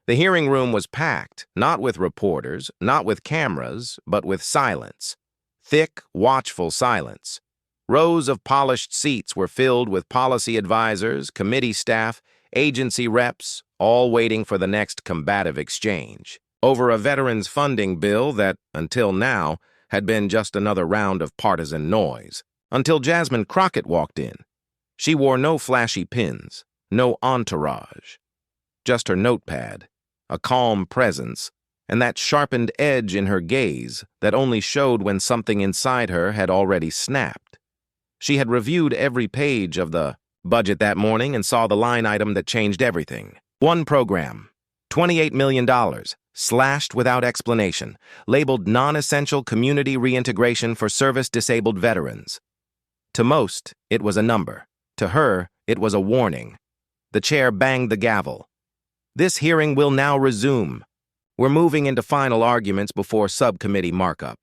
The hearing room was packed, not with reporters, not with cameras, but with silence. Thick, watchful silence. Rows of polished seats were filled with policy advisors, committee staff, agency reps, all waiting for the next combative exchange over a veterans funding bill that, until now, had been just another round of partisan noise. Until Jasmine Crockett walked in. She wore no flashy pins, no entourage. Just her notepad, a calm presence, and that sharpened edge in her gaze that only showed when something inside her had already snapped. She had reviewed every page of the budget that morning and saw the line item that changed everything. One program, $28 million, slashed without explanation, labeled non-essential community reintegration for service-disabled veterans. To most, it was a number. To her, it was a warning. The chair banged the gavel. This hearing will now resume. We're moving into final arguments before subcommittee markup.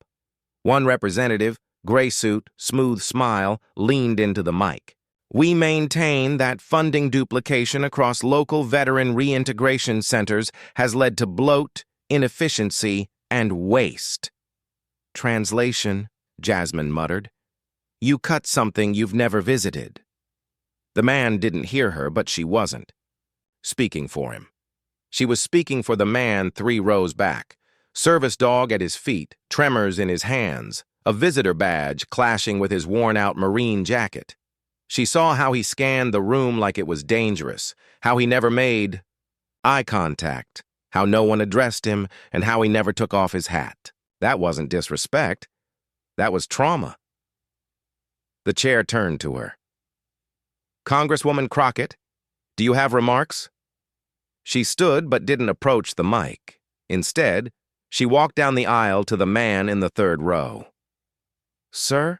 One representative, gray suit, smooth smile, leaned into the mic. We maintain that funding duplication across local veteran reintegration centers has led to bloat, inefficiency, and waste. Translation, Jasmine muttered. You cut something you've never visited. The man didn't hear her, but she wasn't speaking for him. She was speaking for the man 3 rows back, service dog at his feet, tremors in his hands, a visitor badge clashing with his worn-out Marine jacket. She saw how he scanned the room like it was dangerous, how he never made eye contact, how no one addressed him, and how he never took off his hat. That wasn't disrespect. That was trauma. The chair turned to her. Congresswoman Crockett, do you have remarks? She stood but didn't approach the mic. Instead, she walked down the aisle to the man in the 3rd row. Sir,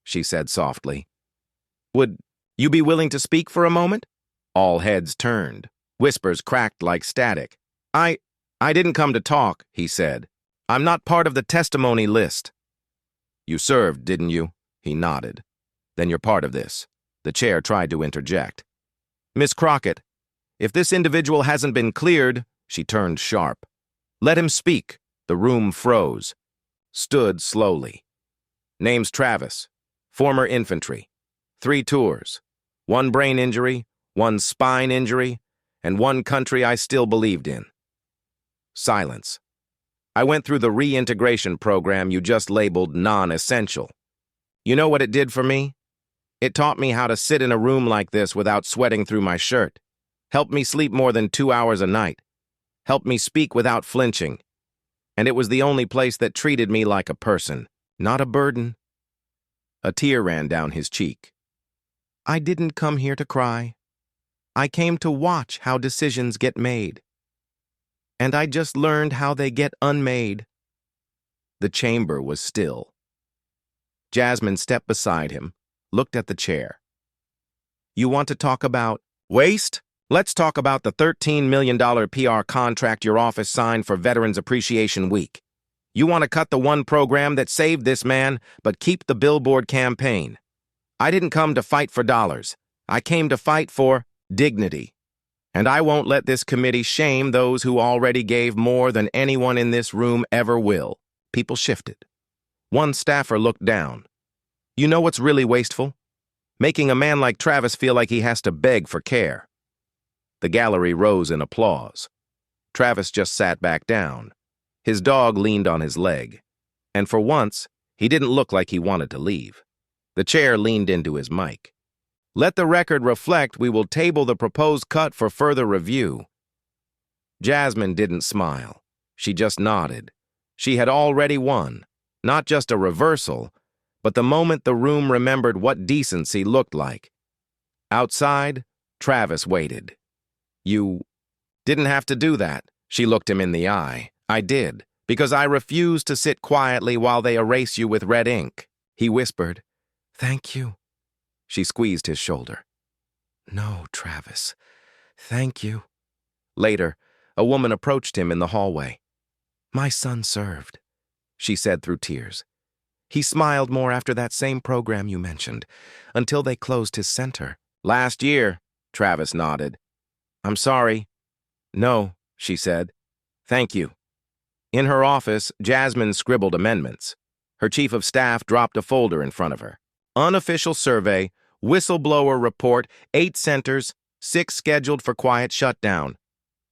she said softly, would you be willing to speak for a moment? All heads turned. Whispers cracked like static. I didn't come to talk, he said. I'm not part of the testimony list. You served, didn't you? He nodded. Then you're part of this. The chair tried to interject. Miss Crockett, if this individual hasn't been cleared, she turned sharp. Let him speak. The room froze. Stood slowly. Name's Travis. Former infantry. 3 tours. 1 brain injury, 1 spine injury, and 1 country I still believed in. Silence. I went through the reintegration program you just labeled non-essential. You know what it did for me? It taught me how to sit in a room like this without sweating through my shirt. Helped me sleep more than 2 hours a night. Helped me speak without flinching. And it was the only place that treated me like a person, not a burden. A tear ran down his cheek. I didn't come here to cry. I came to watch how decisions get made. And I just learned how they get unmade. The chamber was still. Jasmine stepped beside him, looked at the chair. You want to talk about waste? Let's talk about the $13 million PR contract your office signed for Veterans Appreciation Week. You want to cut the one program that saved this man, but keep the billboard campaign. I didn't come to fight for dollars. I came to fight for dignity. And I won't let this committee shame those who already gave more than anyone in this room ever will. People shifted. One staffer looked down. You know what's really wasteful? Making a man like Travis feel like he has to beg for care. The gallery rose in applause. Travis just sat back down. His dog leaned on his leg. And for once, he didn't look like he wanted to leave. The chair leaned into his mic. Let the record reflect we will table the proposed cut for further review. Jasmine didn't smile. She just nodded. She had already won. Not just a reversal, but the moment the room remembered what decency looked like. Outside, Travis waited. You didn't have to do that. She looked him in the eye. I did, because I refuse to sit quietly while they erase you with red ink. He whispered, Thank you. She squeezed his shoulder. No, Travis. Thank you. Later, a woman approached him in the hallway. My son served, she said through tears. He smiled more after that same program you mentioned, until they closed his center. Last year, Travis nodded. I'm sorry. No, she said. Thank you. In her office, Jasmine scribbled amendments. Her chief of staff dropped a folder in front of her. Unofficial survey, whistleblower report, 8 centers, 6 scheduled for quiet shutdown.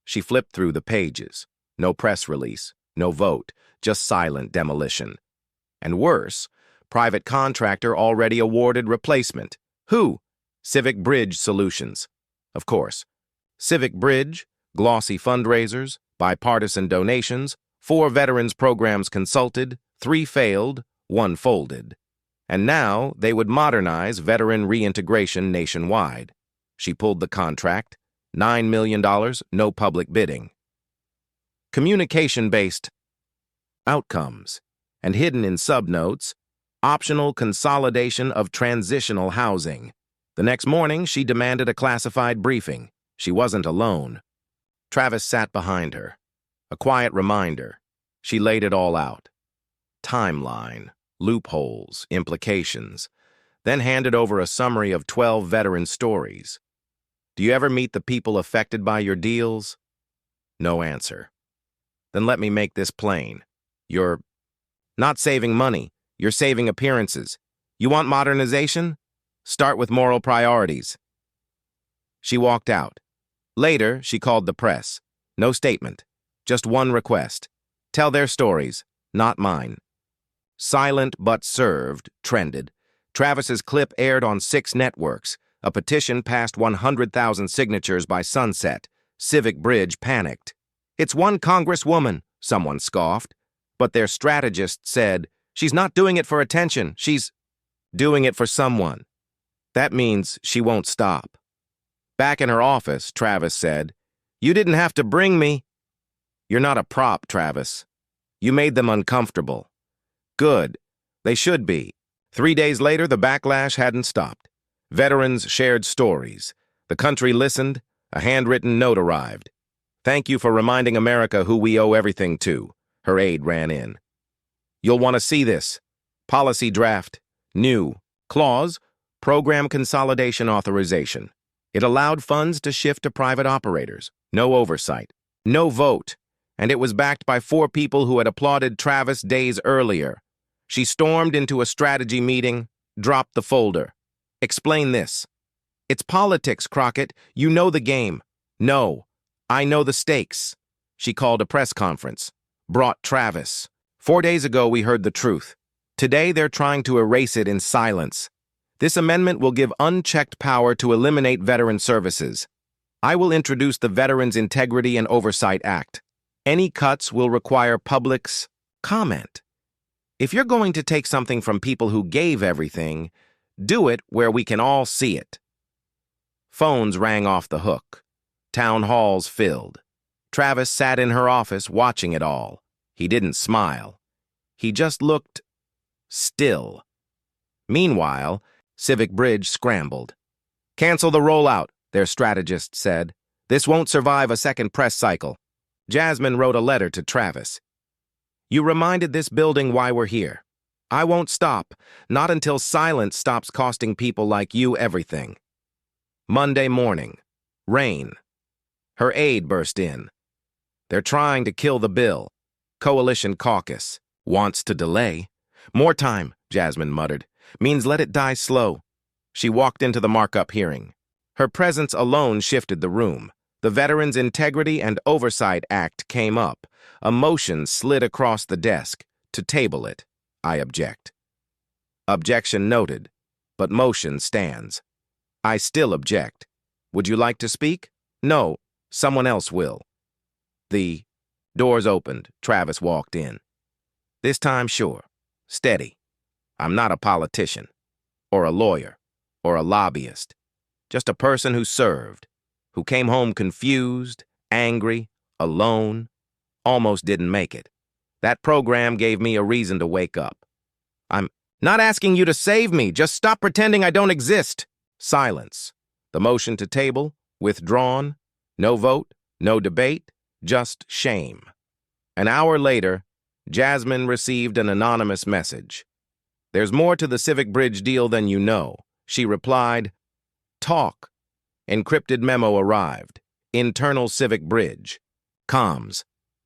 She flipped through the pages. No press release, no vote, just silent demolition. And worse, private contractor already awarded replacement. Who? Civic Bridge Solutions. Of course. Civic Bridge, glossy fundraisers, bipartisan donations, 4 veterans programs consulted, 3 failed, 1 folded. And now they would modernize veteran reintegration nationwide. She pulled the contract, $9 million, no public bidding. Communication-based outcomes, and hidden in subnotes, optional consolidation of transitional housing. The next morning, she demanded a classified briefing. She wasn't alone. Travis sat behind her. A quiet reminder. She laid it all out. Timeline, loopholes, implications, then handed over a summary of 12 veteran stories. Do you ever meet the people affected by your deals? No answer. Then let me make this plain. You're not saving money. You're saving appearances. You want modernization? Start with moral priorities. She walked out. Later, she called the press. No statement. Just one request. Tell their stories, not mine. Silent but served trended. Travis's clip aired on 6 networks. A petition passed 100,000 signatures by sunset. Civic Bridge panicked. It's one congresswoman, someone scoffed. But their strategist said, she's not doing it for attention, she's doing it for someone. That means she won't stop. Back in her office, Travis said, you didn't have to bring me. You're not a prop, Travis. You made them uncomfortable. Good. They should be. 3 days later, the backlash hadn't stopped. Veterans shared stories. The country listened. A handwritten note arrived. Thank you for reminding America who we owe everything to. Her aide ran in. You'll want to see this. Policy draft. New. Clause. Program consolidation authorization. It allowed funds to shift to private operators. No oversight. No vote. And it was backed by 4 people who had applauded Travis days earlier. She stormed into a strategy meeting, dropped the folder. Explain this. It's politics, Crockett. You know the game. No. I know the stakes. She called a press conference. Brought Travis. 4 days ago, we heard the truth. Today, they're trying to erase it in silence. This amendment will give unchecked power to eliminate veteran services. I will introduce the Veterans Integrity and Oversight Act. Any cuts will require public's comment. If you're going to take something from people who gave everything, do it where we can all see it. Phones rang off the hook. Town halls filled. Travis sat in her office watching it all. He didn't smile. He just looked still. Meanwhile, Civic Bridge scrambled. Cancel the rollout, their strategist said. This won't survive a second press cycle. Jasmine wrote a letter to Travis. You reminded this building why we're here. I won't stop, not until silence stops costing people like you everything. Monday morning. Rain. Her aide burst in. They're trying to kill the bill. Coalition caucus. Wants to delay. More time, Jasmine muttered. Means let it die slow. She walked into the markup hearing. Her presence alone shifted the room. The Veterans Integrity and Oversight Act came up. A motion slid across the desk. To table it. I object. Objection noted, but motion stands. I still object. Would you like to speak? No, someone else will. The doors opened. Travis walked in. This time, sure. Steady. I'm not a politician, or a lawyer, or a lobbyist. Just a person who served, who came home confused, angry, alone, almost didn't make it. That program gave me a reason to wake up. I'm not asking you to save me. Just stop pretending I don't exist. Silence. The motion to table, withdrawn. No vote, no debate, just shame. An hour later, Jasmine received an anonymous message. There's more to the Civic Bridge deal than you know. She replied, Talk. Encrypted memo arrived. Internal Civic Bridge. Comms.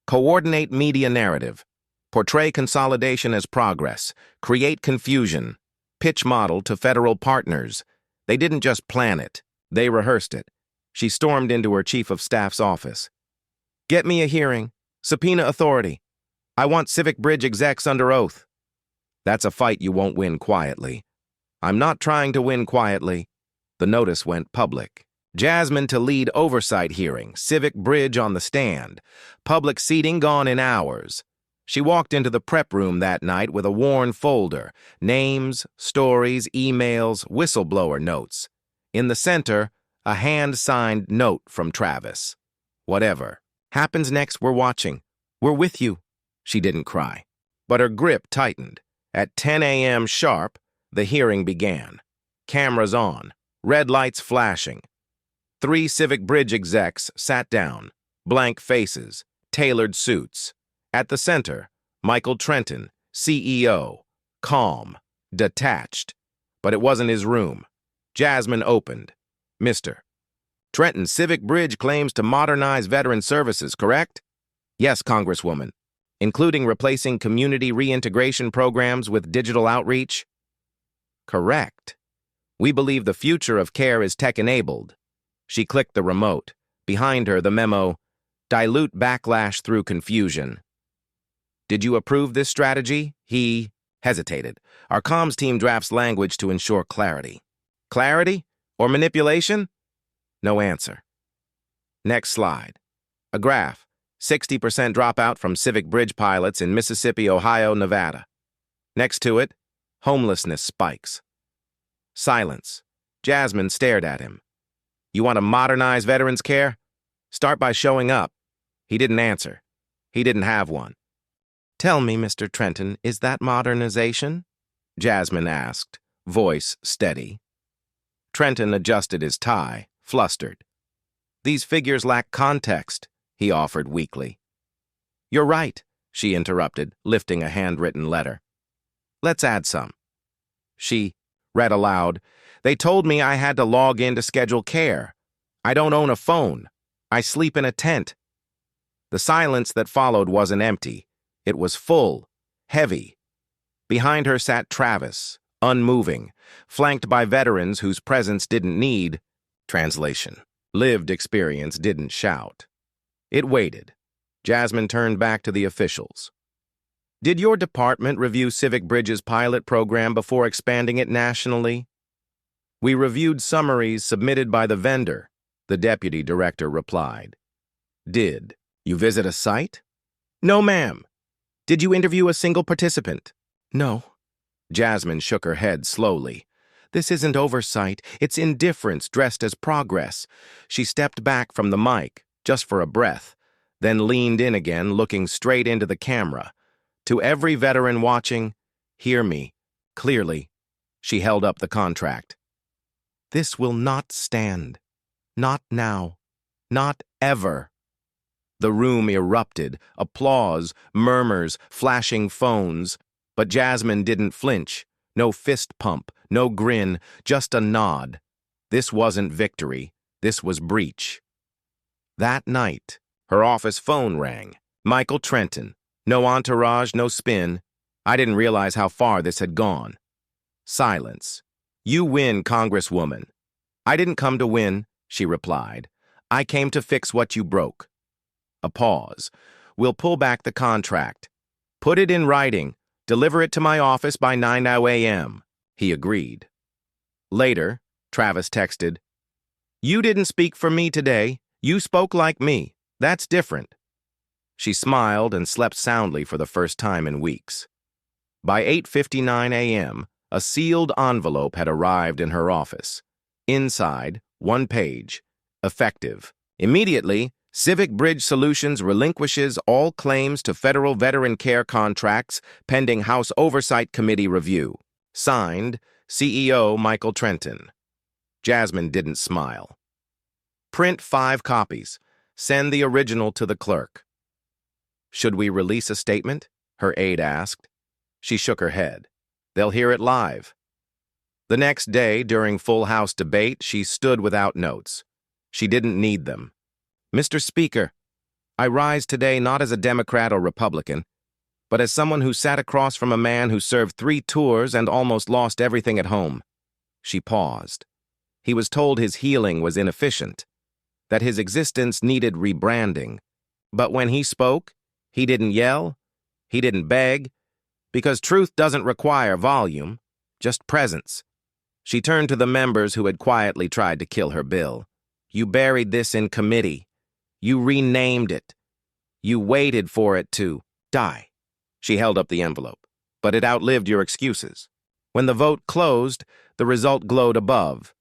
Coordinate media narrative. Portray consolidation as progress. Create confusion. Pitch model to federal partners. They didn't just plan it. They rehearsed it. She stormed into her chief of staff's office. Get me a hearing. Subpoena authority. I want Civic Bridge execs under oath. That's a fight you won't win quietly. I'm not trying to win quietly. The notice went public. Jasmine to lead oversight hearing, Civic Bridge on the stand. Public seating gone in hours. She walked into the prep room that night with a worn folder, names, stories, emails, whistleblower notes. In the center, a hand-signed note from Travis. Whatever happens next, we're watching. We're with you. She didn't cry, but her grip tightened. At 10 a.m. sharp, the hearing began. Cameras on, red lights flashing. 3 Civic Bridge execs sat down, blank faces, tailored suits. At the center, Michael Trenton, CEO, calm, detached. But it wasn't his room. Jasmine opened. Mr. Trenton, Civic Bridge claims to modernize veteran services, correct? Yes, Congresswoman. Including replacing community reintegration programs with digital outreach? Correct. We believe the future of care is tech-enabled. She clicked the remote. Behind her, the memo, dilute backlash through confusion. Did you approve this strategy? He hesitated. Our comms team drafts language to ensure clarity. Clarity? Or manipulation? No answer. Next slide. A graph. 60% dropout from Civic Bridge pilots in Mississippi, Ohio, Nevada. Next to it, homelessness spikes. Silence. Jasmine stared at him. You want to modernize veterans' care? Start by showing up. He didn't answer. He didn't have one. Tell me, Mr. Trenton, is that modernization? Jasmine asked, voice steady. Trenton adjusted his tie, flustered. These figures lack context, he offered weakly. You're right, she interrupted, lifting a handwritten letter. Let's add some. She read aloud. They told me I had to log in to schedule care. I don't own a phone. I sleep in a tent. The silence that followed wasn't empty. It was full, heavy. Behind her sat Travis, unmoving, flanked by veterans whose presence didn't need translation. Lived experience didn't shout. It waited. Jasmine turned back to the officials. Did your department review Civic Bridge's pilot program before expanding it nationally? We reviewed summaries submitted by the vendor, the deputy director replied. Did you visit a site? No, ma'am. Did you interview a single participant? No. Jasmine shook her head slowly. This isn't oversight, it's indifference dressed as progress. She stepped back from the mic, just for a breath, then leaned in again, looking straight into the camera. To every veteran watching, hear me, clearly. She held up the contract. This will not stand. Not now. Not ever. The room erupted, applause, murmurs, flashing phones. But Jasmine didn't flinch. No fist pump, no grin, just a nod. This wasn't victory. This was breach. That night, her office phone rang. Michael Trenton. No entourage, no spin. I didn't realize how far this had gone. Silence. You win, Congresswoman. I didn't come to win, she replied. I came to fix what you broke. A pause. We'll pull back the contract. Put it in writing. Deliver it to my office by 9 a.m. He agreed. Later, Travis texted, You didn't speak for me today. You spoke like me. That's different. She smiled and slept soundly for the first time in weeks. By 8:59 a.m., a sealed envelope had arrived in her office. Inside, 1 page. Effective. Immediately, Civic Bridge Solutions relinquishes all claims to federal veteran care contracts pending House Oversight Committee review. Signed, CEO Michael Trenton. Jasmine didn't smile. Print 5 copies. Send the original to the clerk. Should we release a statement? Her aide asked. She shook her head. They'll hear it live. The next day, during full House debate, she stood without notes. She didn't need them. Mr. Speaker, I rise today not as a Democrat or Republican, but as someone who sat across from a man who served 3 tours and almost lost everything at home. She paused. He was told his healing was inefficient, that his existence needed rebranding. But when he spoke, he didn't yell, he didn't beg, because truth doesn't require volume, just presence. She turned to the members who had quietly tried to kill her bill. You buried this in committee. You renamed it. You waited for it to die. She held up the envelope. But it outlived your excuses. When the vote closed, the result glowed above.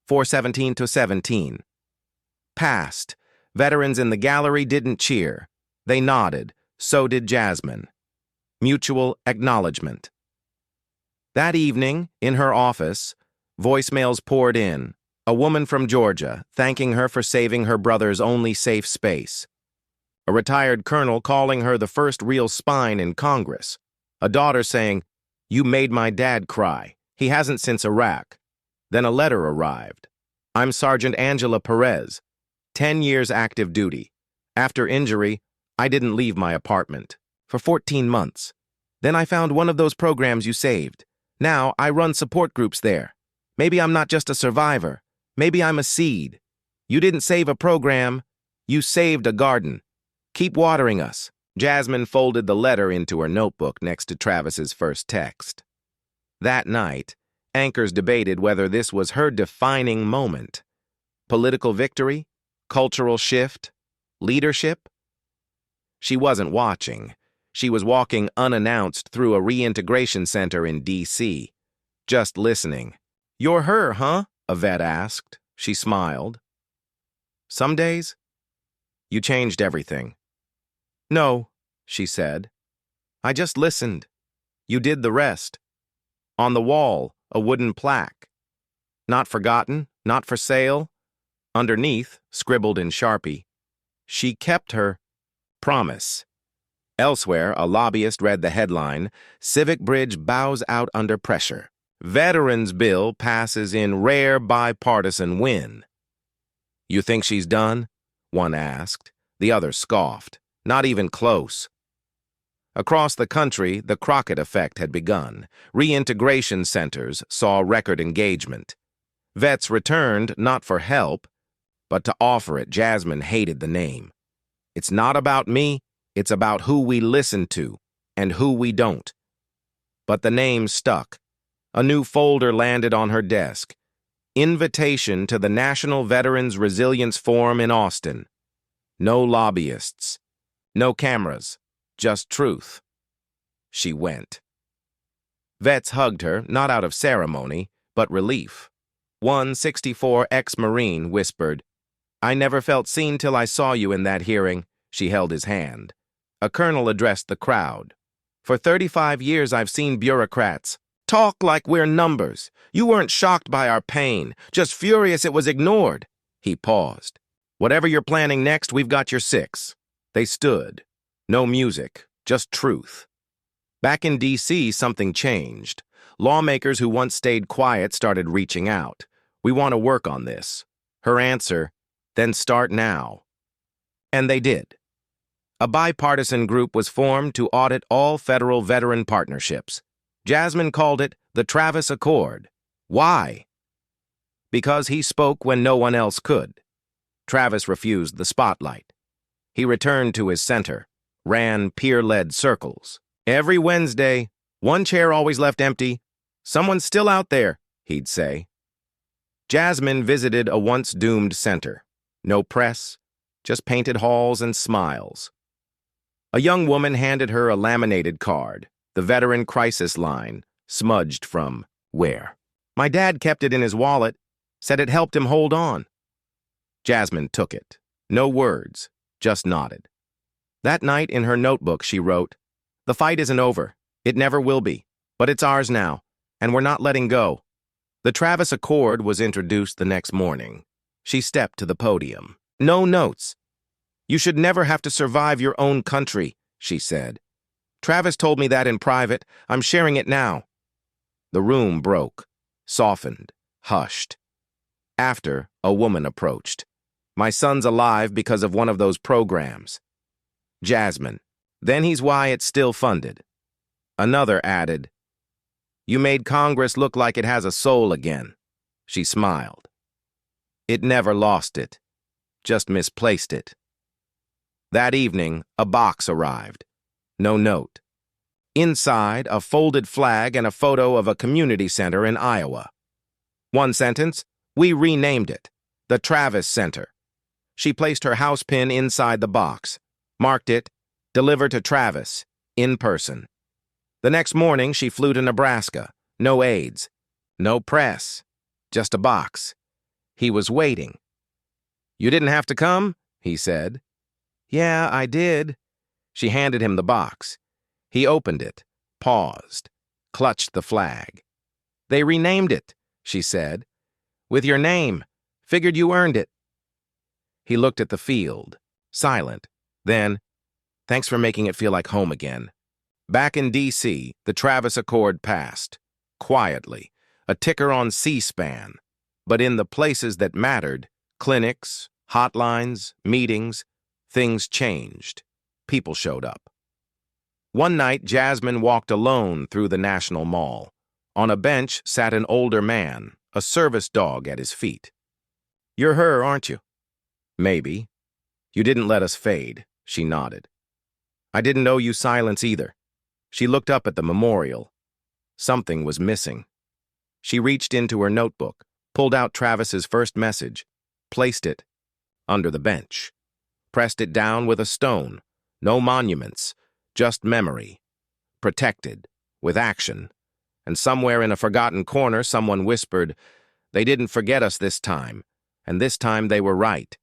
417 to 17. Passed. Veterans in the gallery didn't cheer. They nodded. So did Jasmine. Mutual acknowledgement. That evening, in her office, voicemails poured in. A woman from Georgia, thanking her for saving her brother's only safe space. A retired colonel calling her the first real spine in Congress. A daughter saying, "You made my dad cry. He hasn't since Iraq." Then a letter arrived. I'm Sergeant Angela Perez, 10 years active duty. After injury, I didn't leave my apartment for 14 months. Then I found one of those programs you saved. Now I run support groups there. Maybe I'm not just a survivor. Maybe I'm a seed. You didn't save a program. You saved a garden. Keep watering us. Jasmine folded the letter into her notebook next to Travis's first text. That night, anchors debated whether this was her defining moment. Political victory? Cultural shift? Leadership? She wasn't watching. She was walking unannounced through a reintegration center in D.C., just listening. You're her, huh? A vet asked. She smiled. Some days, you changed everything. No, she said. I just listened. You did the rest. On the wall, a wooden plaque. Not forgotten, not for sale. Underneath, scribbled in Sharpie. She kept her promise. Elsewhere, a lobbyist read the headline, Civic Bridge bows out under pressure. Veterans Bill passes in rare bipartisan win. You think she's done? One asked. The other scoffed. Not even close. Across the country, the Crockett effect had begun. Reintegration centers saw record engagement. Vets returned not for help, but to offer it. Jasmine hated the name. It's not about me, it's about who we listen to and who we don't. But the name stuck. A new folder landed on her desk. Invitation to the National Veterans Resilience Forum in Austin. No lobbyists. No cameras. Just truth. She went. Vets hugged her, not out of ceremony, but relief. One 64 ex-Marine whispered, I never felt seen till I saw you in that hearing. She held his hand. A colonel addressed the crowd. For 35 years I've seen bureaucrats talk like we're numbers. You weren't shocked by our pain, just furious it was ignored. He paused. Whatever you're planning next, we've got your 6. They stood. No music, just truth. Back in D.C., something changed. Lawmakers who once stayed quiet started reaching out. We want to work on this. Her answer, then start now. And they did. A bipartisan group was formed to audit all federal veteran partnerships. Jasmine called it the Travis Accord. Why? Because he spoke when no one else could. Travis refused the spotlight. He returned to his center, ran peer-led circles. Every Wednesday, one chair always left empty. Someone's still out there, he'd say. Jasmine visited a once-doomed center. No press, just painted halls and smiles. A young woman handed her a laminated card, the Veteran Crisis Line, smudged from where? My dad kept it in his wallet, said it helped him hold on. Jasmine took it. No words, just nodded. That night in her notebook she wrote, The fight isn't over. It never will be. But it's ours now, and we're not letting go. The Travis Accord was introduced the next morning. She stepped to the podium. No notes. You should never have to survive your own country, she said. Travis told me that in private. I'm sharing it now. The room broke, softened, hushed. After, a woman approached. My son's alive because of one of those programs. Jasmine. Then he's why it's still funded. Another added, You made Congress look like it has a soul again. She smiled. It never lost it, just misplaced it. That evening, a box arrived. No note. Inside, a folded flag and a photo of a community center in Iowa. One sentence, we renamed it, the Travis Center. She placed her house pin inside the box, marked it, deliver to Travis, in person. The next morning, she flew to Nebraska. No aides, no press, just a box. He was waiting. You didn't have to come, he said. Yeah, I did. She handed him the box. He opened it, paused, clutched the flag. They renamed it, she said. With your name. Figured you earned it. He looked at the field, silent. Then, thanks for making it feel like home again. Back in D.C., the Travis Accord passed. Quietly, a ticker on C-SPAN. But in the places that mattered, clinics, hotlines, meetings, things changed. People showed up. One night, Jasmine walked alone through the National Mall. On a bench sat an older man, a service dog at his feet. You're her, aren't you? Maybe. You didn't let us fade, she nodded. I didn't know you silence either. She looked up at the memorial. Something was missing. She reached into her notebook, pulled out Travis's first message, placed it under the bench, pressed it down with a stone. No monuments, just memory. Protected, with action. And somewhere in a forgotten corner, someone whispered, They didn't forget us this time, and this time they were right.